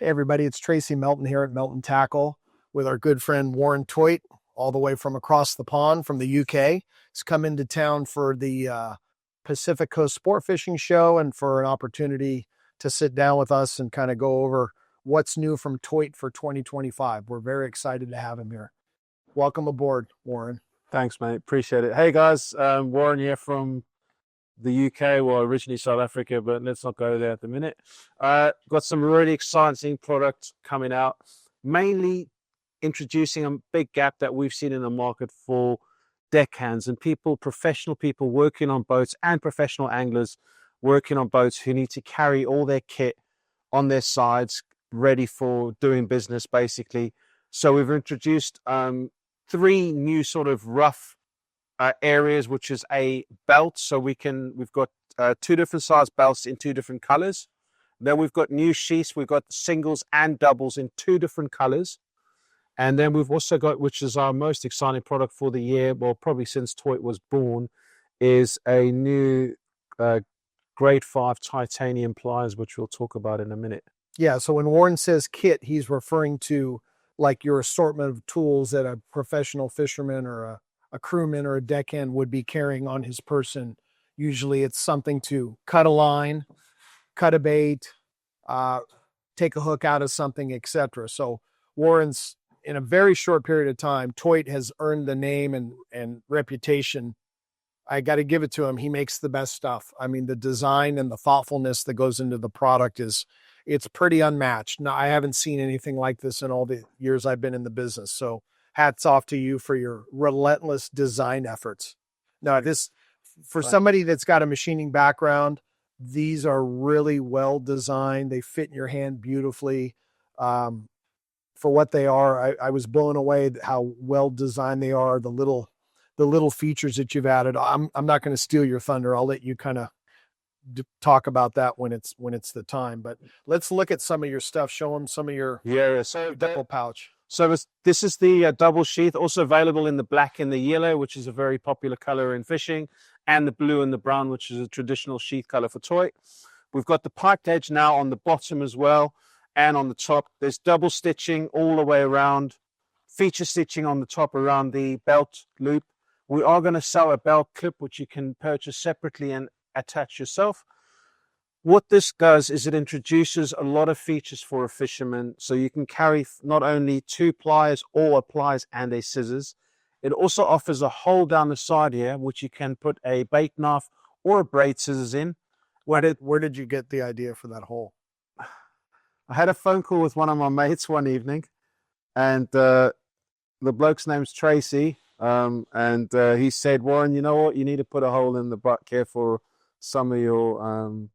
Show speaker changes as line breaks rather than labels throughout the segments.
Hey everybody, it's Tracy Melton here at Melton Tackle with our good friend Warren Toit, all the way from across the pond from the UK. He's come into town for the Pacific Coast Sport Fishing Show and for an opportunity to sit down with us and kind of go over what's new from Toit for 2025. We're very excited to have him here. Welcome aboard, Warren.
Thanks, mate. Appreciate it. Hey, guys. Warren here from the UK, well, originally South Africa, but let's not go there at the minute. Got some really exciting products coming out, mainly introducing a big gap that we've seen in the market for deckhands and people, professional people working on boats and professional anglers working on boats who need to carry all their kit on their sides, ready for doing business, basically. So we've introduced three new sort of rough areas, which is a belt. So we've got two different size belts in two different colors. Then we've got new sheaths. We've got singles and doubles in two different colors. And then we've also got, which is our most exciting product for the year, well, probably since Toit was born, is a new grade 5 titanium pliers, which we'll talk about in a minute.
Yeah, so when Warren says kit, he's referring to like your assortment of tools that a professional fisherman or a crewman or a deckhand would be carrying on his person. Usually it's something to cut a line, cut a bait, take a hook out of something, etc. So Warren's, in a very short period of time, Toit has earned the name and reputation. I got to give it to him. He makes the best stuff. I mean, the design and the thoughtfulness that goes into the product it's pretty unmatched. Now, I haven't seen anything like this in all the years I've been in the business. So hats off to you for your relentless design efforts. Now, for somebody that's got a machining background, these are really well designed. They fit in your hand beautifully. For what they are, I was blown away at how well designed they are. The little features that you've added. I'm not going to steal your thunder. I'll let you kind of talk about that when it's the time. But let's look at some of your stuff. Show them some of your double pouch.
So this is the double sheath, also available in the black and the yellow, which is a very popular color in fishing, and the blue and the brown, which is a traditional sheath color for Toit. We've got the piped edge now on the bottom as well, and on the top. There's double stitching all the way around, feature stitching on the top around the belt loop. We are going to sell a belt clip, which you can purchase separately and attach yourself. What this does is it introduces a lot of features for a fisherman. So you can carry not only two pliers or a pliers and a scissors. It also offers a hole down the side here, which you can put a bait knife or a braid scissors in.
Where did you get the idea for that hole?
I had a phone call with one of my mates one evening, and the bloke's name's Tracy. And he said, Warren, you know what? You need to put a hole in the butt here for some of your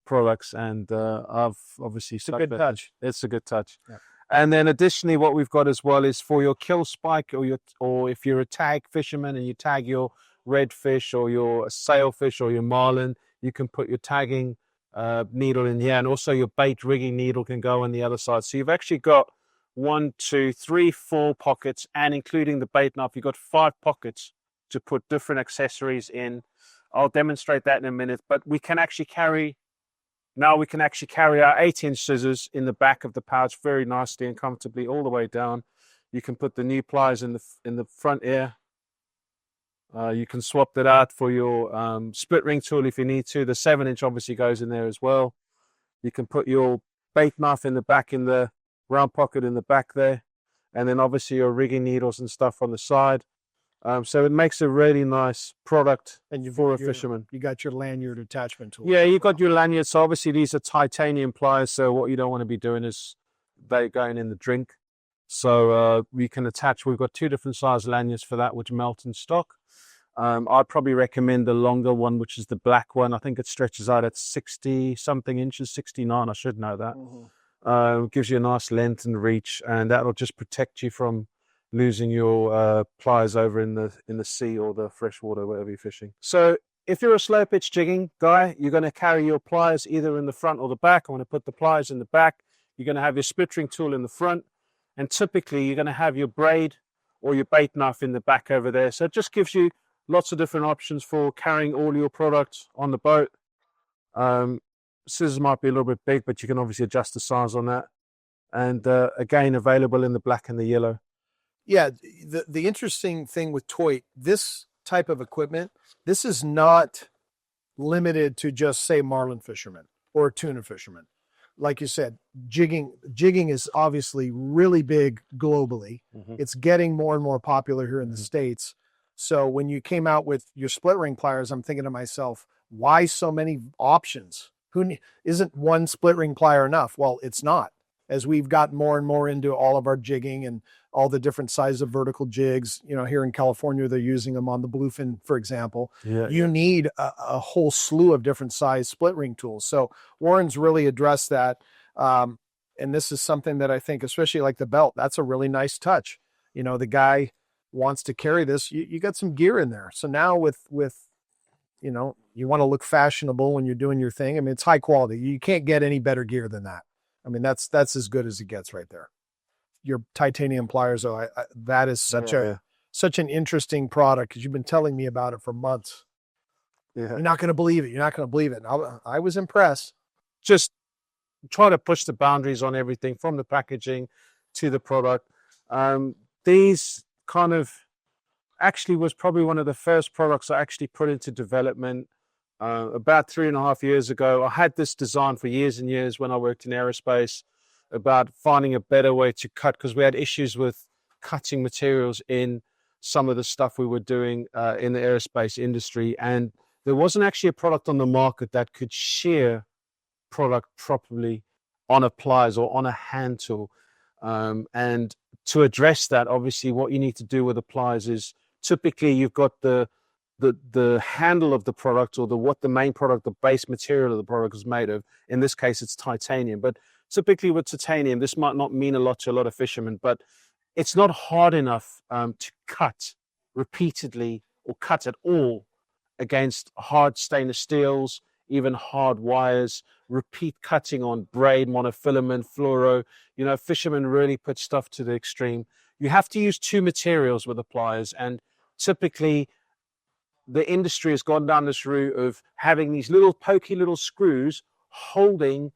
products. And I've obviously
it's a good touch.
It's a good touch.
Yeah.
And then additionally, what we've got as well is for your kill spike, or if you're a tag fisherman and you tag your redfish or your sailfish or your marlin, you can put your tagging needle in here, and also your bait rigging needle can go on the other side. So you've actually got 1, 2, 3, 4 pockets, and including the bait knife, you've got 5 pockets to put different accessories in. I'll demonstrate that in a minute, but we can actually carry our 8-inch scissors in the back of the pouch very nicely and comfortably all the way down. You can put the new pliers in the front ear. You can swap that out for your split ring tool if you need to. The 7-inch obviously goes in there as well. You can put your bait knife in the back in the round pocket in the back there, and then obviously your rigging needles and stuff on the side. So it makes a really nice product for a fisherman.
You got your lanyard attachment tool.
Yeah, you've got your lanyard. So obviously these are titanium pliers. So what you don't want to be doing is they going in the drink. So we can attach. We've got 2 different size lanyards for that, which melt in stock. I'd probably recommend the longer one, which is the black one. I think it stretches out at 60 something inches, 69. I should know that. Mm-hmm. Gives you a nice length and reach, and that'll just protect you from losing your pliers over in the sea or the freshwater, wherever you're fishing. So if you're a slow pitch jigging guy, you're going to carry your pliers either in the front or the back. I want to put the pliers in the back. You're going to have your split ring tool in the front, and typically you're going to have your braid or your bait knife in the back over there. So it just gives you lots of different options for carrying all your products on the boat. scissors might be a little bit big, but you can obviously adjust the size on that. And again, available in the black and the yellow.
Yeah, the interesting thing with Toit, this type of equipment, this is not limited to just say marlin fishermen or tuna fishermen. Like you said, jigging is obviously really big globally.
Mm-hmm.
It's getting more and more popular here in the States. So when you came out with your split ring pliers, I'm thinking to myself, why so many options? Isn't one split ring plier enough? Well, it's not. As we've gotten more and more into all of our jigging and all the different sizes of vertical jigs, you know, here in California, they're using them on the bluefin, for example.
Yeah.
You need a whole slew of different size split ring tools. So Warren's really addressed that. And this is something that I think, especially like the belt, that's a really nice touch. You know, the guy wants to carry this, you got some gear in there. So now with, you know, you want to look fashionable when you're doing your thing. I mean, it's high quality. You can't get any better gear than that. I mean, that's as good as it gets right there. Your titanium pliers, though, that is such an interesting product because you've been telling me about it for months.
Yeah.
You're not going to believe it. You're not going to believe it. I was impressed.
Just try to push the boundaries on everything from the packaging to the product. These kind of actually was probably one of the first products I actually put into development about 3.5 years ago. I had this design for years and years when I worked in aerospace about finding a better way to cut, because we had issues with cutting materials in some of the stuff we were doing in the aerospace industry. And there wasn't actually a product on the market that could shear product properly on a pliers or on a hand tool. And to address that, obviously what you need to do with the pliers is typically you've got the handle of the product, or what the main product, the base material of the product is made of. In this case, it's titanium. But typically with titanium, this might not mean a lot to a lot of fishermen, but it's not hard enough to cut repeatedly or cut at all against hard stainless steels, even hard wires, repeat cutting on braid, monofilament, fluoro. You know, fishermen really put stuff to the extreme. You have to use two materials with the pliers, and typically the industry has gone down this route of having these little pokey little screws holding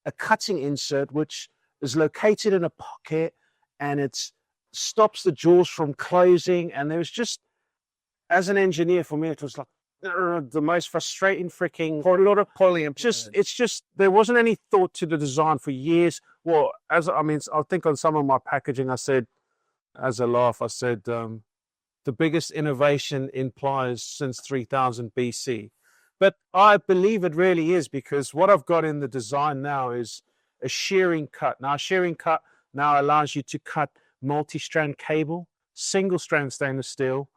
a cutting insert, which is located in a pocket, and it stops the jaws from closing. And there was just, as an engineer, for me, it was like the most frustrating freaking it's just there wasn't any thought to the design for years. Well, I think on some of my packaging I said, as a laugh, I said the biggest innovation in pliers since 3000 BC. But I believe it really is, because what I've got in the design now is a shearing cut. Now, a shearing cut now allows you to cut multi-strand cable, single-strand stainless steel,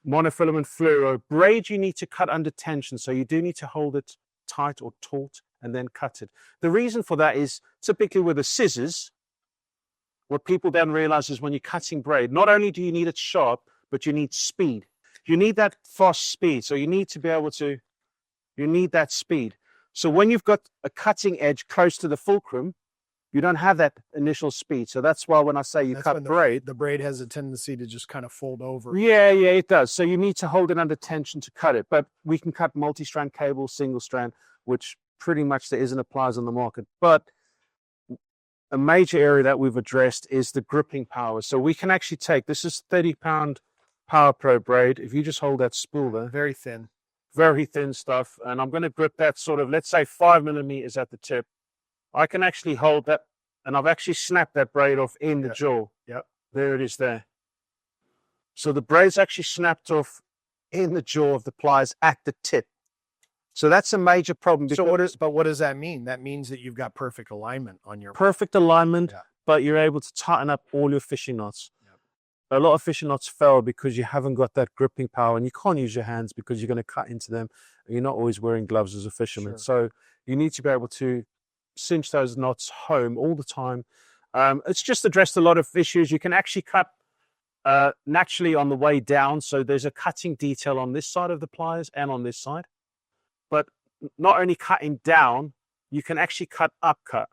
monofilament fluoro. Braid you need to cut under tension, so you do need to hold it tight or taut and then cut it. The reason for that is typically with the scissors, what people then realize is when you're cutting braid, not only do you need it sharp, but you need speed. You need that fast speed. So you need to be able to, you need that speed. So when you've got a cutting edge close to the fulcrum, you don't have that initial speed. So that's why when I say you cut braid,
the braid has a tendency to just kind of fold over.
Yeah, it does. So you need to hold it under tension to cut it. But we can cut multi-strand cable, single strand, which pretty much there isn't pliers on the market. But a major area that we've addressed is the gripping power. So we can actually take, this is 30-pound Power Pro braid. If you just hold that spool there.
Very thin
stuff. And I'm going to grip that sort of, let's say 5 millimeters at the tip. I can actually hold that, and I've actually snapped that braid off in the jaw.
Yep.
There it is there. So the braid's actually snapped off in the jaw of the pliers at the tip. So that's a major problem.
So what does that mean? That means that you've got perfect alignment on your...
Perfect alignment, but you're able to tighten up all your fishing knots. A lot of fishing knots fail because you haven't got that gripping power, and you can't use your hands because you're going to cut into them. And you're not always wearing gloves as a fisherman.
Sure.
So you need to be able to cinch those knots home all the time. It's just addressed a lot of issues. You can actually cut naturally on the way down. So there's a cutting detail on this side of the pliers and on this side. But not only cutting down, you can actually cut upcut.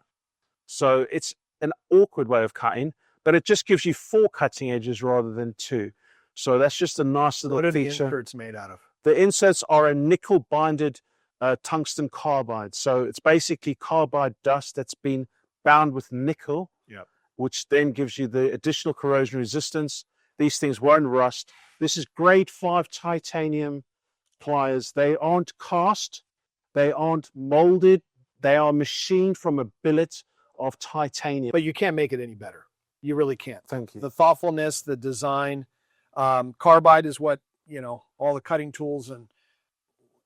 So it's an awkward way of cutting, but it just gives you 4 cutting edges rather than 2. So that's just a nice little feature.
What are the inserts made out of?
The inserts are a nickel binded tungsten carbide. So it's basically carbide dust that's been bound with nickel,
Yep.
which then gives you the additional corrosion resistance. These things won't rust. This is grade 5 titanium pliers. They aren't cast, they aren't molded, they are machined from a billet of titanium.
But you can't make it any better. You really can't.
Thank you.
The thoughtfulness, the design, carbide is what, you know, all the cutting tools and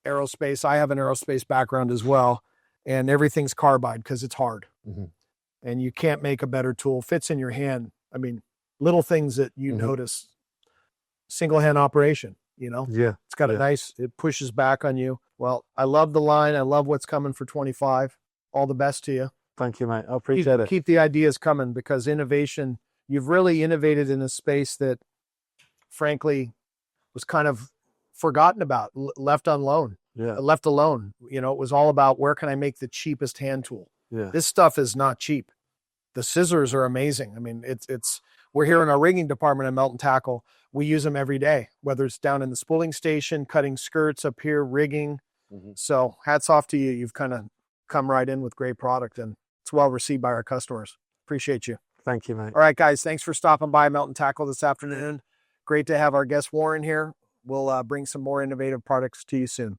aerospace. I have an aerospace background as well, and everything's carbide because it's hard.
Mm-hmm.
And you can't make a better tool. Fits in your hand. I mean, little things that you notice. Single hand operation, you know?
Yeah.
It's got a nice, it pushes back on you. Well, I love the line. I love what's coming for 25. All the best to you.
Thank you, mate. I appreciate it.
Keep the ideas coming, because innovation, you've really innovated in a space that, frankly, was kind of forgotten about, left alone.
Yeah.
Left alone. You know, it was all about, where can I make the cheapest hand tool?
Yeah.
This stuff is not cheap. The scissors are amazing. I mean, we're here in our rigging department at Melt & Tackle. We use them every day, whether it's down in the spooling station, cutting skirts up here, rigging. So hats off to you. You've kind of come right in with great product, and it's well received by our customers. Appreciate you.
Thank you, mate.
All right, guys. Thanks for stopping by Melt & Tackle this afternoon. Great to have our guest Warren here. We'll bring some more innovative products to you soon.